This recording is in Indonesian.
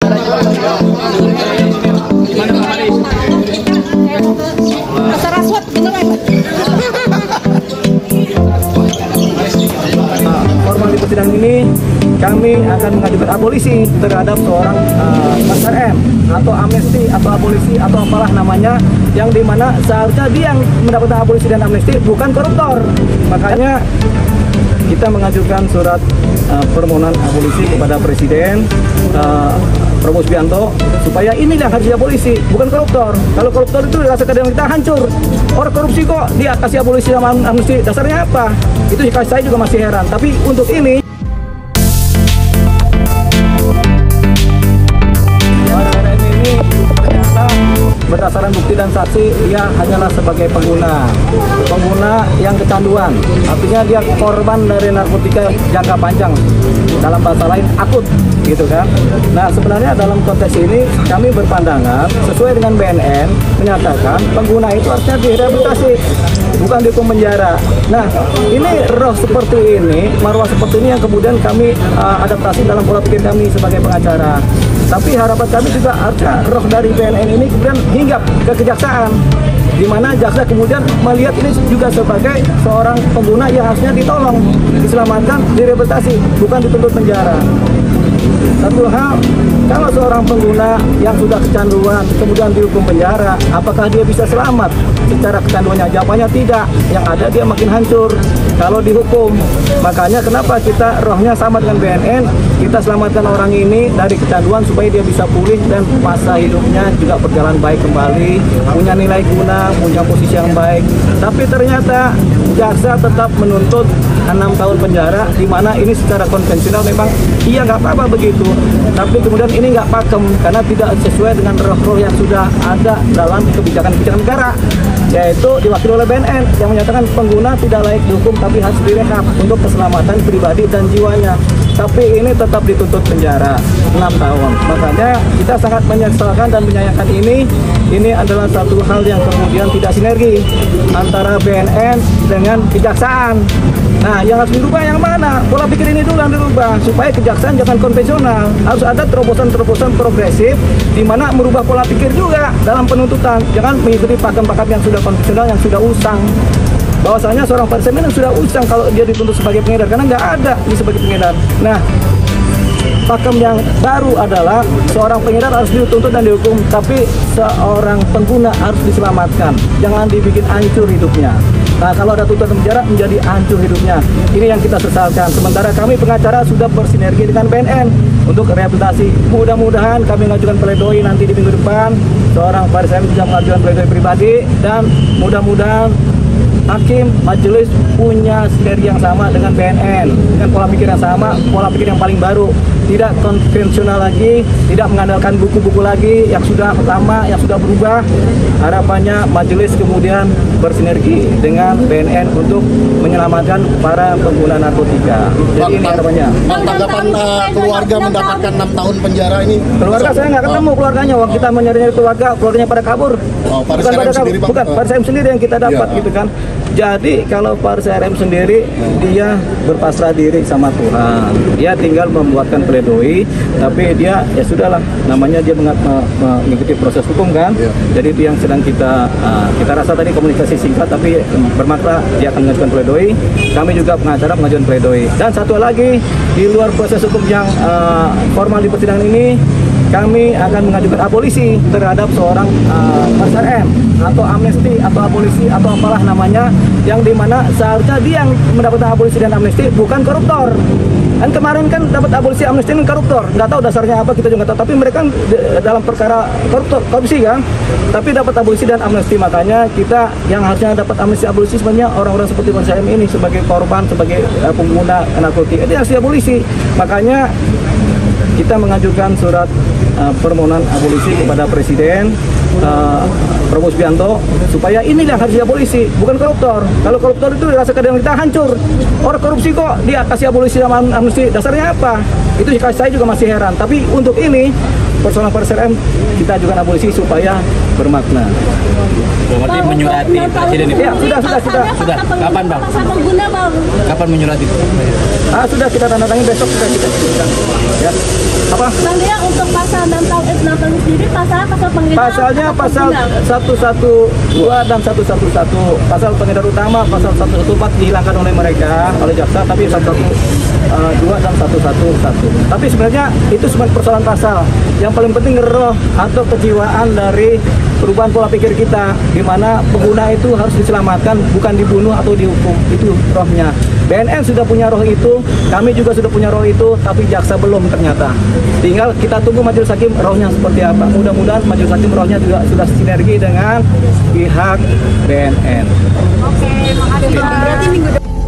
Formal di persidangan ini kami akan mengajukan abolisi terhadap seorang Mas RM atau amnesti atau abolisi atau apalah namanya, yang dimana seharusnya dia yang mendapatkan abolisi dan amnesti, bukan koruptor. Makanya kita mengajukan surat permohonan abolisi kepada Presiden Prabowo Subianto supaya ini yang harus diabolisi, bukan koruptor. Kalau koruptor itu rasa keadilan kita hancur. Orang korupsi kok dia kasih abolisi sama amnesti, dasarnya apa? Itu saya juga masih heran. Tapi untuk ini berdasarkan bukti dan saksi, dia hanyalah sebagai pengguna yang kecanduan. Artinya dia korban dari narkotika jangka panjang, dalam bahasa lain akut, gitu kan. Nah, sebenarnya dalam konteks ini kami berpandangan sesuai dengan BNN menyatakan pengguna itu harusnya direhabilitasi, bukan dihukum penjara. Nah, ini roh seperti ini, marwah seperti ini yang kemudian kami adaptasi dalam pola pikir kami sebagai pengacara. Tapi harapan kami juga harusnya roh dari BNN ini kemudian hinggap ke kejaksaan, di mana jaksa kemudian melihat ini juga sebagai seorang pengguna yang harusnya ditolong, diselamatkan, direhabilitasi, bukan dituntut penjara. Satu hal, kalau seorang pengguna yang sudah kecanduan kemudian dihukum penjara, apakah dia bisa selamat secara kecanduannya? Jawabannya tidak. Yang ada dia makin hancur kalau dihukum. Makanya kenapa kita rohnya sama dengan BNN, kita selamatkan orang ini dari kecanduan supaya dia bisa pulih dan masa hidupnya juga berjalan baik kembali, punya nilai guna, punya posisi yang baik. Tapi ternyata jaksa tetap menuntut 6 tahun penjara, di mana ini secara konvensional memang iya nggak apa-apa begitu. Tapi kemudian ini nggak pakem karena tidak sesuai dengan roh-roh yang sudah ada dalam kebijakan-kebijakan negara, yaitu diwakili oleh BNN yang menyatakan pengguna tidak layak dihukum tapi harus direhab untuk keselamatan pribadi dan jiwanya. Tapi ini tetap dituntut penjara 6 tahun. Makanya kita sangat menyesalkan dan menyayangkan ini. Ini adalah satu hal yang kemudian tidak sinergi antara BNN dengan kejaksaan. Nah, yang harus dirubah yang mana? Pola pikir ini dulu yang dirubah supaya kejaksaan jangan konvensional. Harus ada terobosan-terobosan progresif di mana merubah pola pikir juga dalam penuntutan. Jangan mengikuti pakem-pakem yang sudah konvensional, yang sudah usang. Bahwasanya seorang parsemen yang sudah usang kalau dia dituntut sebagai pengedar, karena nggak ada ini sebagai pengedar. Nah, pakem yang baru adalah seorang pengedar harus dituntut dan dihukum, tapi seorang pengguna harus diselamatkan. Jangan dibikin hancur hidupnya. Nah, kalau ada tuntutan penjara menjadi hancur hidupnya. Ini yang kita sesalkan. Sementara kami pengacara sudah bersinergi dengan BNN untuk rehabilitasi. Mudah-mudahan kami mengajukan pledoi nanti di minggu depan. Seorang parsemen bisa mengajukan pledoi pribadi dan mudah-mudahan hakim majelis punya sinergi yang sama dengan BNN, dengan pola pikir yang sama, pola pikir yang paling baru, tidak konvensional lagi, tidak mengandalkan buku-buku lagi yang sudah lama, yang sudah berubah. Harapannya majelis kemudian bersinergi dengan BNN untuk menyelamatkan para pengguna narkotika. Jadi ini harapannya. Tanggapan keluarga mendapatkan 6 tahun penjara ini? Keluarga saya nggak ketemu keluarganya, waktu kita mencari-nyari keluarganya pada kabur. Bukan pada kabur, bukan Parsemen sendiri yang kita dapat gitu kan. Jadi kalau Parsemen sendiri dia berpasrah diri sama Tuhan. Dia tinggal membuatkan pledoi, tapi dia ya sudahlah, namanya dia mengikuti proses hukum kan. Jadi itu yang sedang kita rasa tadi komunikasi singkat tapi bermakna. Dia akan mengajukan pledoi. Kami juga pengacara mengajukan pledoi. Dan satu lagi, di luar proses hukum yang formal di persidangan ini, kami akan mengajukan abolisi terhadap seorang Mas RM atau amnesti atau abolisi atau apalah namanya, yang dimana seharusnya dia yang mendapatkan abolisi dan amnesti, bukan koruptor. Kan kemarin kan dapat abolisi amnesti ini koruptor, nggak tahu dasarnya apa, kita juga nggak tahu. Tapi mereka dalam perkara korupsi kan, tapi dapat abolisi dan amnesti. Makanya kita yang harusnya dapat amnesti abolisi sebenarnya orang-orang seperti Mas RM ini sebagai korban, sebagai pengguna narkotika, itu harus diabolisi. Makanya kita mengajukan surat permohonan abolisi kepada Presiden Prabowo Subianto supaya ini yang harus diabolisi, bukan koruptor. Kalau koruptor itu rasa keadilan kita hancur. Orang korupsi kok dia kasih abolisi sama amnesti, dasarnya apa? Itu saya juga masih heran. Tapi untuk ini persoalan Parsemen kita juga abolisi supaya bermakna. Berarti menyurati Presiden itu? Ya, sudah. Kapan Bang? Kapan menyurati? Sudah kita tanda tangan besok sudah kita. Ya. Apa? Bang Dia untuk pasal 6 pasal penghinaan? Pasalnya pasal 112 dan 111. Pasal pengedar utama pasal 114 dihilangkan oleh mereka, oleh jaksa, tapi 112 dan 111. Tapi sebenarnya itu cuma persoalan pasal. Yang paling penting roh atau kejiwaan dari perubahan pola pikir kita, di mana pengguna itu harus diselamatkan, bukan dibunuh atau dihukum. Itu rohnya. BNN sudah punya roh itu, kami juga sudah punya roh itu, tapi jaksa belum ternyata. Tinggal kita tunggu majelis hakim rohnya seperti apa. Mudah-mudahan majelis hakim rohnya juga sudah sinergi dengan pihak BNN. Oke, makasih Pak. Berarti minggu depan